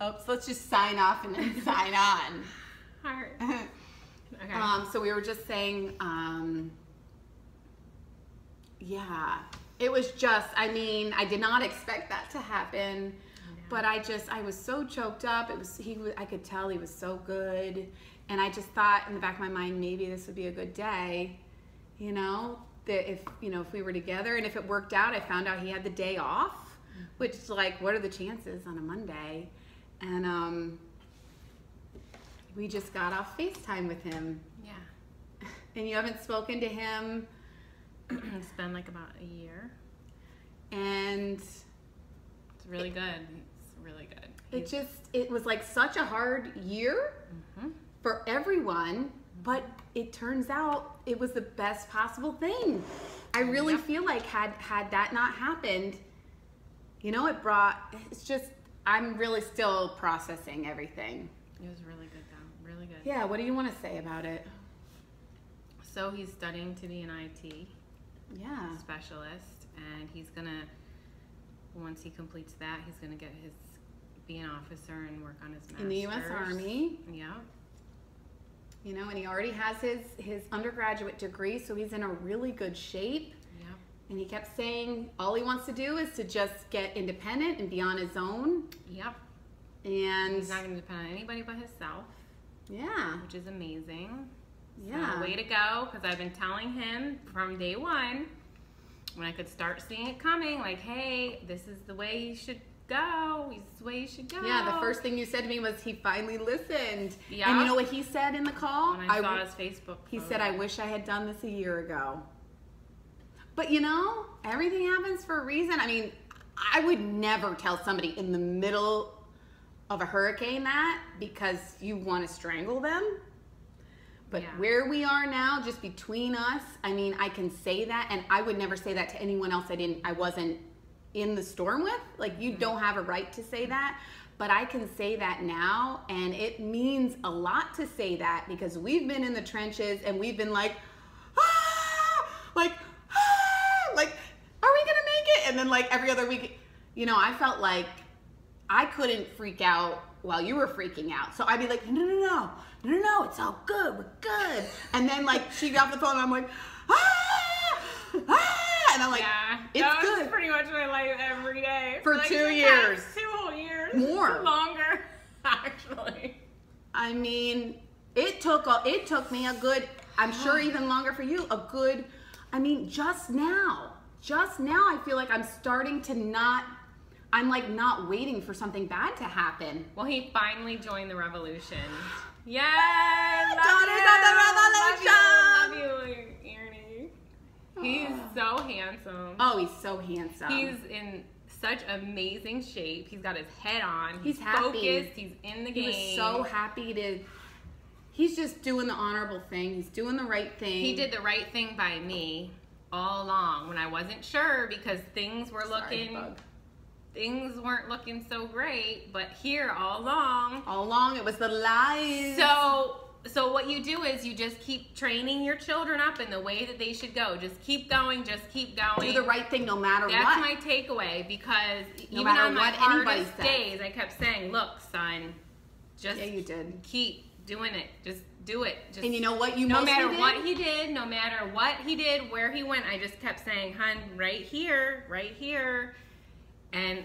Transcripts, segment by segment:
Oops, let's just sign off and then sign on. Heart. Okay. So we were just saying, yeah, it was just, I mean, I did not expect that to happen, but I was so choked up. I could tell he was so good. And I just thought in the back of my mind, maybe this would be a good day, you know, that if we were together, and if it worked out, I found out he had the day off, which, like, what are the chances on a Monday? And we just got off FaceTime with him. Yeah. And you haven't spoken to him? It's been like about a year. And it's really good. It's really good. It was like such a hard year for everyone, but it turns out it was the best possible thing. I really feel like had that not happened, you know, I'm really still processing everything. It was really good though, really good. Yeah, what do you want to say about it? So he's studying to be an IT specialist, and he's gonna, once he completes that, he's gonna be an officer and work on his master's. In the U.S. Army. Yeah. You know, and he already has his undergraduate degree, so he's in a really good shape. Yeah. And he kept saying all he wants to do is to just get independent and be on his own. Yep. And he's not going to depend on anybody but himself. Yeah. Which is amazing. Yeah. So way to go, because I've been telling him from day one, when I could start seeing it coming, like, hey, this is the way you should go. This is the way you should go. Yeah, the first thing you said to me was he finally listened. Yeah. And you know what he said in the call? When I saw his Facebook He photo. said, I wish I had done this a year ago. But you know, everything happens for a reason. I mean, I would never tell somebody in the middle of a hurricane that, because you want to strangle them. But where we are now, just between us, I mean, I can say that, and I would never say that to anyone else I wasn't in the storm with. Like, you don't have a right to say that, but I can say that now, and it means a lot to say that, because we've been in the trenches and we've been like, like, are we gonna make it? And then, like, every other week, you know, I felt like I couldn't freak out while you were freaking out. So I'd be like, no, it's all good, we're good. And then, like, she got off the phone and I'm like, and I'm like, it's good. That's pretty much my life every day. For like 2 years. 2 whole years. More. Longer, actually. I mean, it took me a good, I'm sure even longer for you, I mean, just now I feel like I'm starting to I'm like not waiting for something bad to happen. Well, he finally joined the revolution. Yay! Daughters of the revolution! Love you, Ernie. He's so handsome. Oh, he's so handsome. He's in such amazing shape. He's got his head on. He's happy. Focused. He's in the game. He was so happy he's just doing the honorable thing. He's doing the right thing. He did the right thing by me all along when I wasn't sure, because things weren't looking so great, but here all along it was the lies. So what you do is you just keep training your children up in the way that they should go. Just keep going, just keep going. Do the right thing no matter what. That's my takeaway, because no even matter on my what anybody hardest says. days, I kept saying, look, son, just you did. Keep doing it. Just do it. Just, and you know what? No matter what he did, no matter what he did, where he went, I just kept saying, hun, right here, right here. And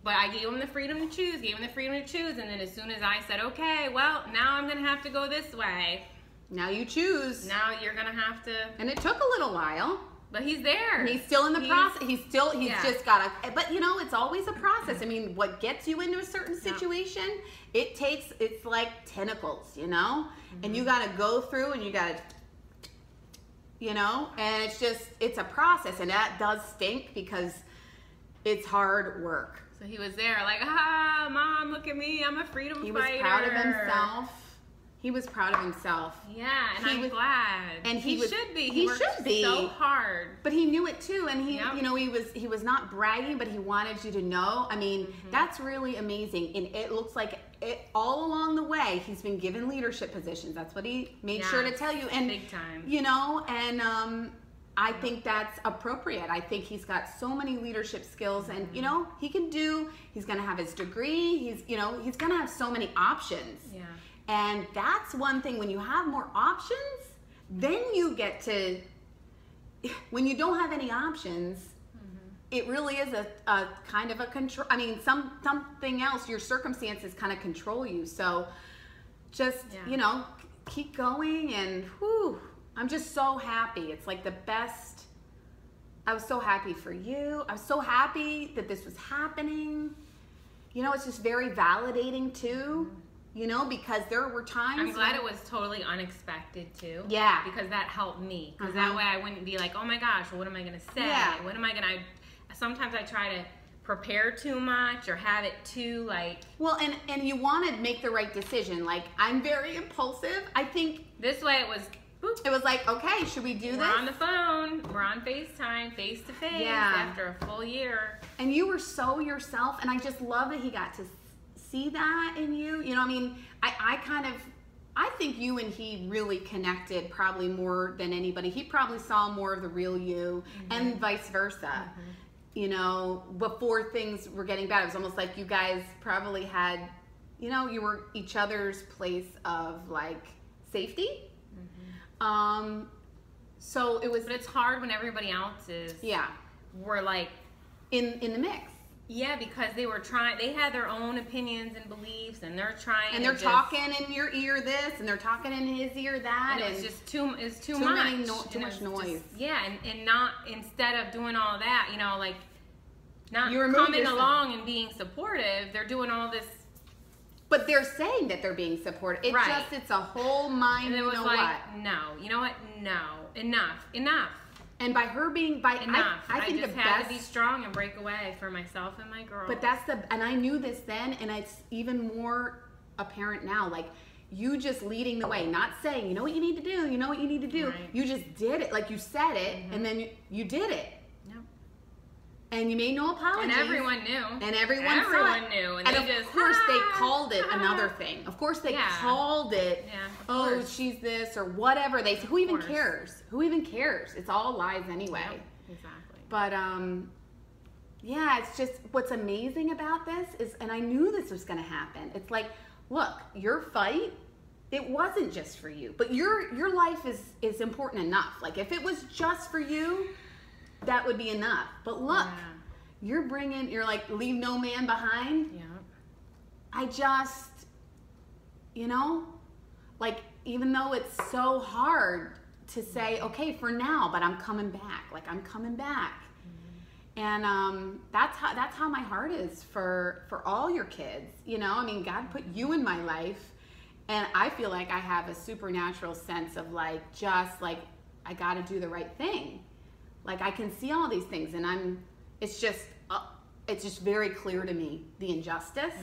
but I gave him the freedom to choose, and then as soon as I said, okay, well, now I'm going to have to go this way. Now you choose. Now you're going to have to. And it took a little while. But he's there. And he's still in the process. He's just got to, but you know, it's always a process. I mean, what gets you into a certain situation, it's like tentacles, you know? And you got to go through and you got to, you know, and it's a process, and that does stink because it's hard work. So he was there like, Mom, look at me. I'm a freedom fighter. He was proud of himself. He was proud of himself. Yeah, and I'm glad. And he should be. He should be so hard. But he knew it too, and you know, he was not bragging, but he wanted you to know. I mean, that's really amazing. And it looks like all along the way he's been given leadership positions. That's what he made sure to tell you. And big time. You know, and I think that's appropriate. I think he's got so many leadership skills, and you know, he's going to have his degree. He's going to have so many options. Yeah. And that's one thing, when you have more options, then you get to, when you don't have any options, it really is a kind of a control. I mean, something else, your circumstances kind of control you. So just, you know, keep going, and whew, I'm just so happy. It's like the best. I was so happy for you. I was so happy that this was happening. You know, it's just very validating too, you know, because there were times. I'm glad it was totally unexpected too. Yeah. Because that helped me. Because that way I wouldn't be like, oh my gosh, well, what am I going to say? Yeah. What am I going to, sometimes I try to prepare too much or have it too like. Well, and you want to make the right decision. Like, I'm very impulsive. I think this way it was. Boop. It was like, okay, should we do this? We're on the phone. We're on FaceTime, face to face, after a full year. And you were so yourself, and I just love that he got to see that in you. You know, I mean, I think you and he really connected probably more than anybody. He probably saw more of the real you, and vice versa. You know, before things were getting bad, it was almost like you guys probably had, you know, you were each other's place of like safety. So it was. But it's hard when everybody else is. Yeah. Were like in the mix. Yeah, because they were trying. They had their own opinions and beliefs, and they're trying. And they're talking in your ear this, and they're talking in his ear that, and it's just too much. Too much noise. And not, instead of doing all that, you know, like not you coming along and being supportive. They're doing all this. But they're saying that they're being supportive. It's a whole mind. And it was you know like, what? no, you know what? No, enough. And by her being enough, I think just the had best to be strong and break away for myself and my girl. But and I knew this then, and it's even more apparent now. Like, you just leading the way, not saying, you know what you need to do, you know what you need to do. Right. You just did it, like you said it, and then you did it. And you made no apologies. And everyone knew. And everyone knew. And of course they called it another thing. Of course they called it, oh, she's this or whatever. They said, who even cares? Who even cares? It's all lies anyway. Yep, exactly. But, yeah, it's just, what's amazing about this is, and I knew this was going to happen. It's like, look, your fight, it wasn't just for you. But your life is important enough. Like, if it was just for you, that would be enough. But look, you're like, leave no man behind. Yeah. I just, you know, like, even though it's so hard to say, okay, for now, but I'm coming back. Like, I'm coming back. And that's how my heart is for all your kids. You know, I mean, God put you in my life, and I feel like I have a supernatural sense of like, just like, I got to do the right thing. Like, I can see all these things, and it's just very clear to me, the injustice.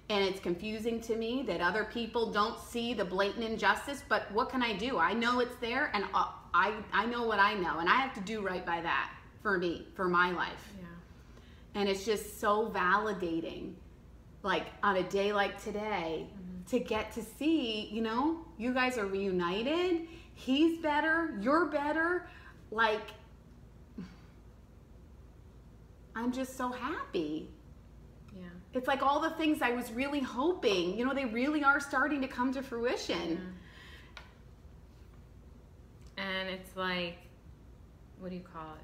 And it's confusing to me that other people don't see the blatant injustice, but what can I do? I know it's there, and I know what I know, and I have to do right by that for me, for my life. Yeah. And it's just so validating, like, on a day like today, to get to see, you know, you guys are reunited, he's better, you're better, like, I'm just so happy. Yeah. It's like all the things I was really hoping, you know, they really are starting to come to fruition. Yeah. And it's like, what do you call it?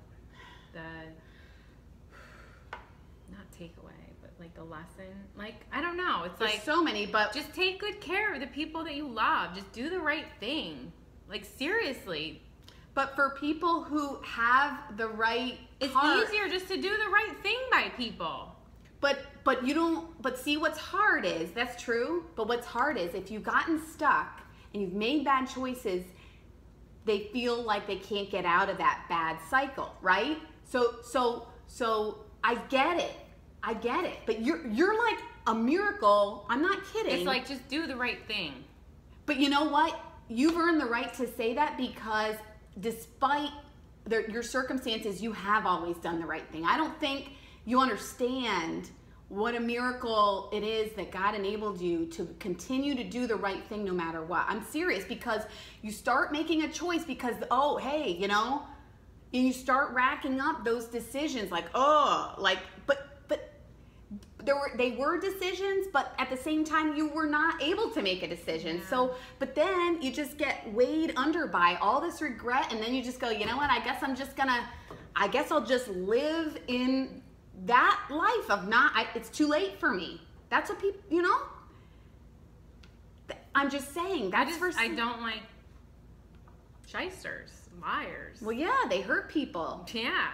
Not takeaway, but like the lesson. Like, I don't know. It's There's like so many, but just take good care of the people that you love. Just do the right thing. Like, seriously. But for people who have the right heart, easier just to do the right thing by people. But you don't, but see, what's hard is, that's true, but what's hard is if you've gotten stuck and you've made bad choices, they feel like they can't get out of that bad cycle, right? So I get it. But you're like a miracle. I'm not kidding. It's like, just do the right thing. But you know what? You've earned the right to say that because despite your circumstances, you have always done the right thing. I don't think you understand what a miracle it is that God enabled you to continue to do the right thing no matter what. I'm serious, because you start making a choice because, oh, hey, you know, you start racking up those decisions like, oh, like, but they were decisions, but at the same time you were not able to make a decision. Yeah. So, but then you just get weighed under by all this regret, and then you just go, you know what, I guess I'll just live in that life of it's too late for me. That's what people, you know? I'm just saying, I don't like shysters, liars. Well, yeah, they hurt people. Yeah.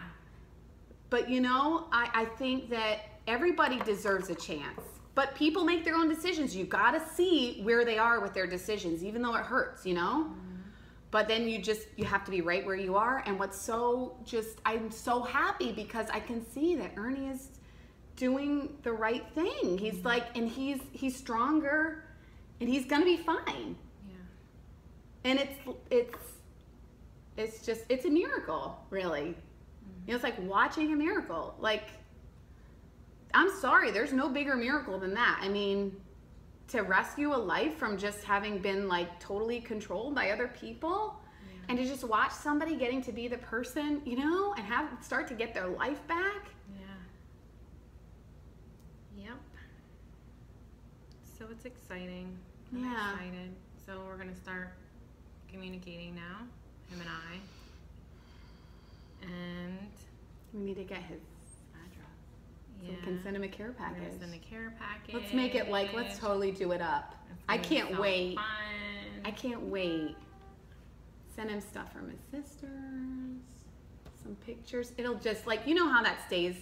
But you know, I think that everybody deserves a chance. But people make their own decisions. You gotta see where they are with their decisions, even though it hurts, you know? Mm-hmm. But then you have to be right where you are. And I'm so happy because I can see that Ernie is doing the right thing. He's mm-hmm. like, and he's stronger, and he's gonna be fine. Yeah. And it's a miracle, really. Mm-hmm. You know, it's like watching a miracle. Like, I'm sorry, there's no bigger miracle than that. I mean, to rescue a life from just having been like totally controlled by other people, yeah. and to just watch somebody getting to be the person, you know, and start to get their life back. Yeah. Yep. So it's exciting. I'm yeah. excited. So we're gonna start communicating now, him and I. And we need to get his address. So yeah. we can send him a care package. We're gonna send a care package. Let's make it like, let's totally do it up. I can't wait. Fun. I can't wait. Send him stuff from his sisters, some pictures. It'll just like, you know how that stays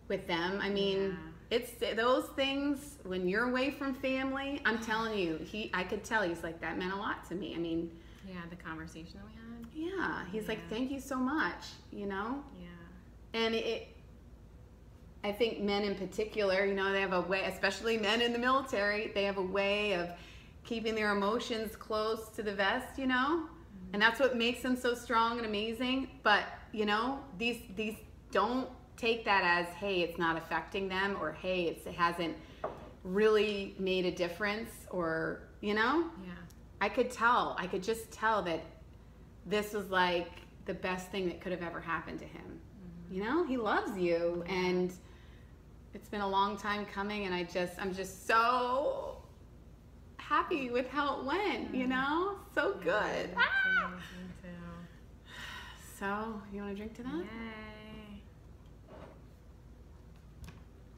with them. I mean, it's those things when you're away from family. I'm telling you, I could tell he's like, that meant a lot to me. I mean, yeah, the conversation that we had. Yeah, he's like, thank you so much, you know? Yeah. And I think men in particular, you know, they have a way, especially men in the military, they have a way of keeping their emotions close to the vest, you know? Mm-hmm. And that's what makes them so strong and amazing. But, you know, these don't take that as, hey, it's not affecting them, or hey, it hasn't really made a difference, or, you know? Yeah. I could just tell that this was like the best thing that could have ever happened to him. Mm-hmm. You know, he loves you, and it's been a long time coming, and I'm just so happy with how it went, you know? So good. Ah! Me too. So, you want to drink to that?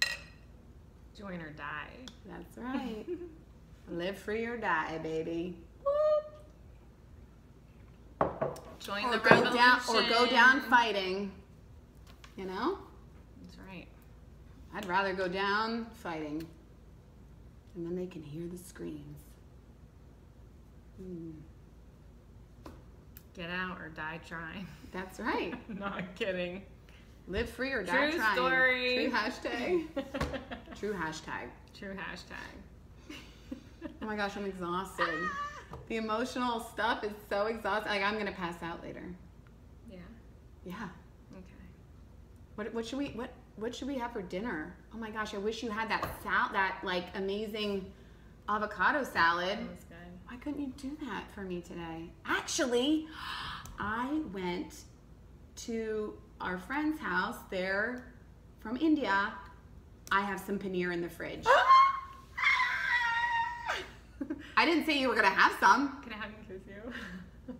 Yay. Join or die. That's right. Live free or die, baby. Join the revolution. Or go down fighting. You know? That's right. I'd rather go down fighting. And then they can hear the screams. Get out or die trying. That's right. Not kidding. Live free or die True trying. Story. True hashtag. True hashtag. True hashtag. Oh my gosh, I'm exhausted. The emotional stuff is so exhausting. Like, I'm going to pass out later. Yeah. Yeah. Okay. What should we have for dinner? Oh my gosh, I wish you had that like amazing avocado salad. That was good. Why couldn't you do that for me today? Actually, I went to our friend's house. They're from India. I have some paneer in the fridge. I didn't say you were going to have some. Can I have him kiss you?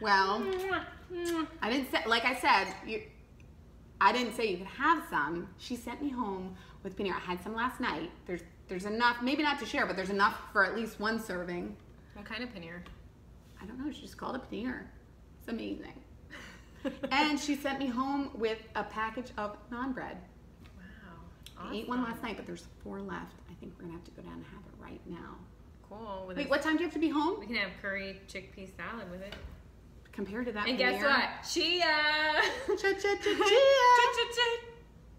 Well, I didn't say, like I said, I didn't say you could have some. She sent me home with paneer. I had some last night. There's enough, maybe not to share, but there's enough for at least one serving. What kind of paneer? I don't know. She just called it paneer. It's amazing. And she sent me home with a package of naan bread. Wow. Awesome. I ate one last night, but there's 4 left. I think we're going to have to go down and have it right now. Cool. Wait, what time do you have to be home? We can have curry chickpea salad with it. Compared to that And paneer. guess what? Chia! Chia!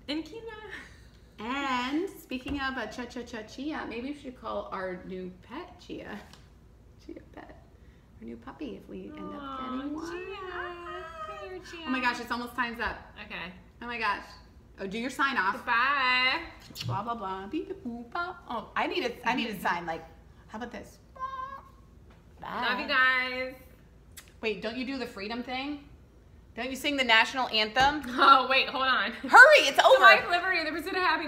And quinoa. And speaking of a chia, maybe we should call our new pet Chia. Chia pet. Our new puppy if we end up getting one. Chia. Oh my gosh, it's almost time's up. Okay. Oh my gosh. Oh, do your sign off. Goodbye. Blah blah blah. Beep beep boop bop. Oh, I need a sign like. How about this? Bye. Love you guys. Wait, don't you do the freedom thing? Don't you sing the national anthem? Oh, wait, hold on. Hurry, it's To over. life, liberty, and the pursuit of happiness.